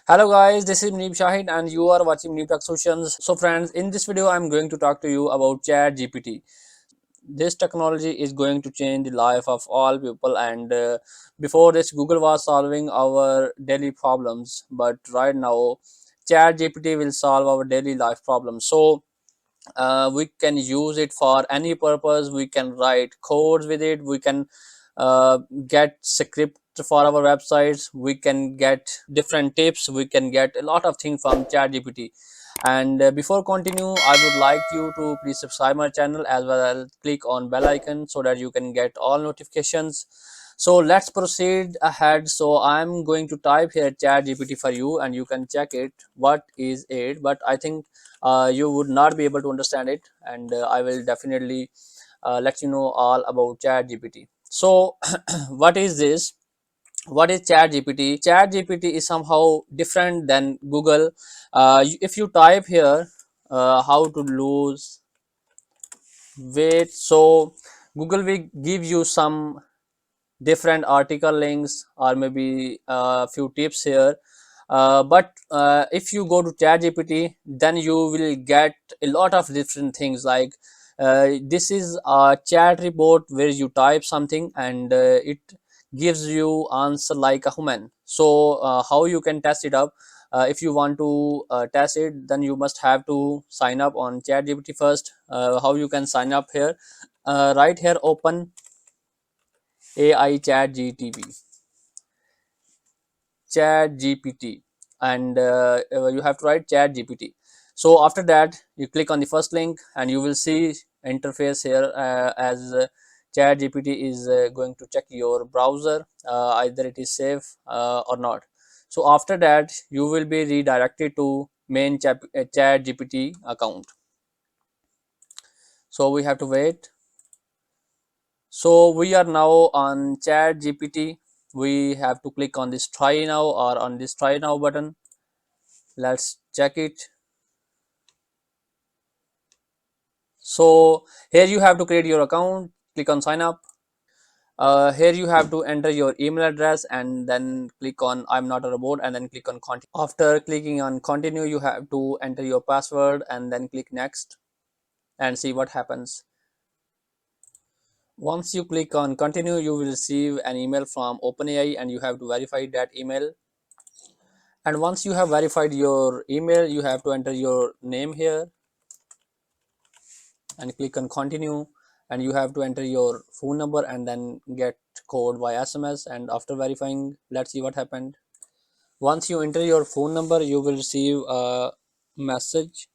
Hello guys, this is Muneeb Shahid and you are watching Muneeb Tech Solutions. So friends, in this video I'm going to talk to you about ChatGPT. This technology is going to change the life of all people, and before this Google was solving our daily problems, but right now ChatGPT will solve our daily life problems. So we can use it for any purpose. We can write codes with it. We can get script for our websites. We can get different tips. We can get a lot of things from ChatGPT. And before continue, I would like you to please subscribe my channel as well as click on bell icon so that you can get all notifications. So let's proceed ahead. So I'm going to type here ChatGPT for you and you can check it what is it, but I think you would not be able to understand it, and I will definitely let you know all about ChatGPT. So what is this? What is ChatGPT? ChatGPT is somehow different than Google. If you type here how to lose weight, so Google will give you some different article links or maybe a few tips here, but if you go to ChatGPT, then you will get a lot of different things like this is a chat report where you type something and it gives you answer like a human. So how you can test it up? If you want to test it, then you must have to sign up on ChatGPT first. How you can sign up here? Right here, open AI chat gpt and you have to write chat gpt. So after that you click on the first link and you will see interface here, as chat gpt is going to check your browser, either it is safe or not. So after that you will be redirected to main chat gpt account. So we have to wait. So we are now on chat gpt. We have to click on this try now or on this try now button. Let's check it. So here you have to create your account, click on sign up. Here you have to enter your email address and then click on I'm not a robot and then click on continue. After clicking on continue, you have to enter your password and then click next and see what happens. Once you click on continue, you will receive an email from OpenAI and you have to verify that email. And once you have verified your email, you have to enter your name here and click on continue, and you have to enter your phone number and then get code by SMS. And after verifying, let's see what happened. Once you enter your phone number, you will receive a message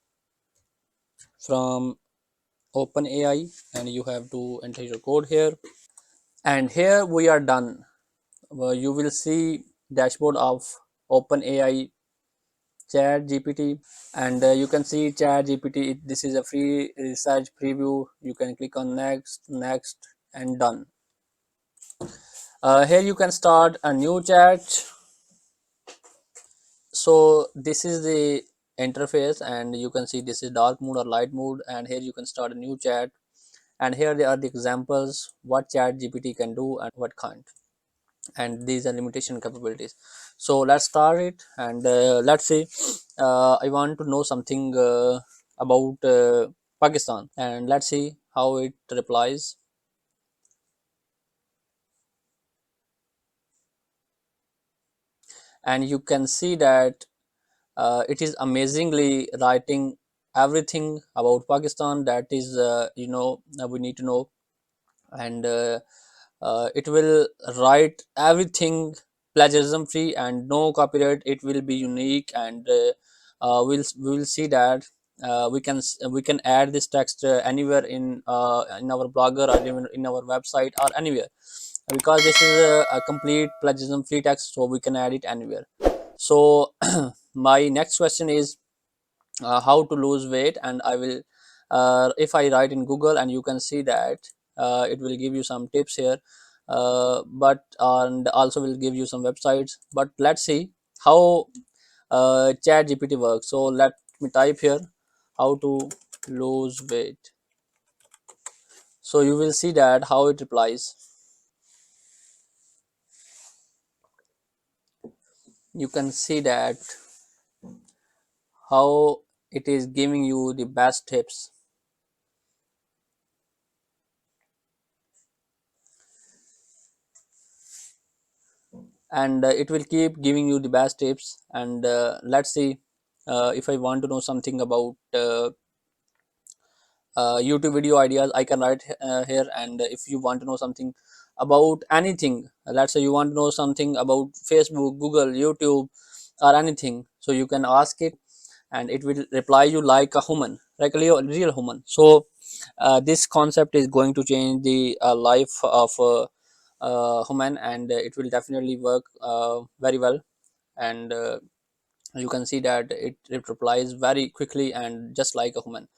from OpenAI and you have to enter your code here. And here we are done. You will see dashboard of OpenAI chat gpt, and you can see chat gpt. This is a free research preview. You can click on next and done. Here you can start a new chat. So this is the interface and you can see this is dark mode or light mode, and here you can start a new chat, and here they are the examples what chat gpt can do and what can't, and these are limitation capabilities. So let's start it and let's see. I want to know something about Pakistan, and let's see how it replies. And you can see that it is amazingly writing everything about Pakistan that is we need to know. And it will write everything plagiarism free and no copyright. It will be unique, and we will see that we can add this text anywhere in our blogger or even in our website or anywhere, because this is a complete plagiarism free text, so we can add it anywhere. So my next question is how to lose weight, and I will if I write in Google, and you can see that it will give you some tips here, but and also will give you some websites. But let's see how chat gpt works. So let me type here how to lose weight. So you will see that how it replies. You can see that how it is giving you the best tips, and it will keep giving you the best tips. And let's see, if I want to know something about YouTube video ideas, I can write here. And if you want to know something about anything, let's say you want to know something about Facebook, Google, YouTube, or anything, so you can ask it, and it will reply you like a human, like a real human. So this concept is going to change the life of human, and it will definitely work very well. And you can see that it replies very quickly and just like a human.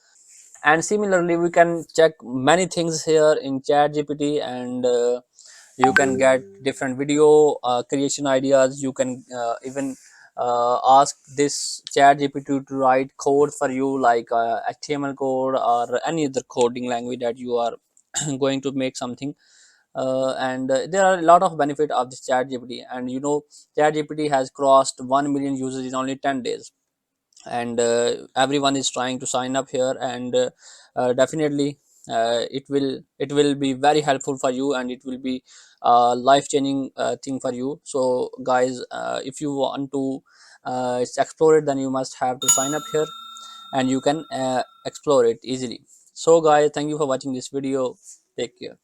And similarly, we can check many things here in chat gpt, and you can get different video creation ideas. You can even ask this chat gpt to write code for you, like html code or any other coding language that you are going to make something. And there are a lot of benefit of this chat gpt. And you know, chat gpt has crossed 1 million users in only 10 days, and everyone is trying to sign up here. And definitely it will be very helpful for you, and it will be life changing thing for you. So guys, if you want to explore it, then you must have to sign up here, and you can explore it easily. So guys, thank you for watching this video. Take care.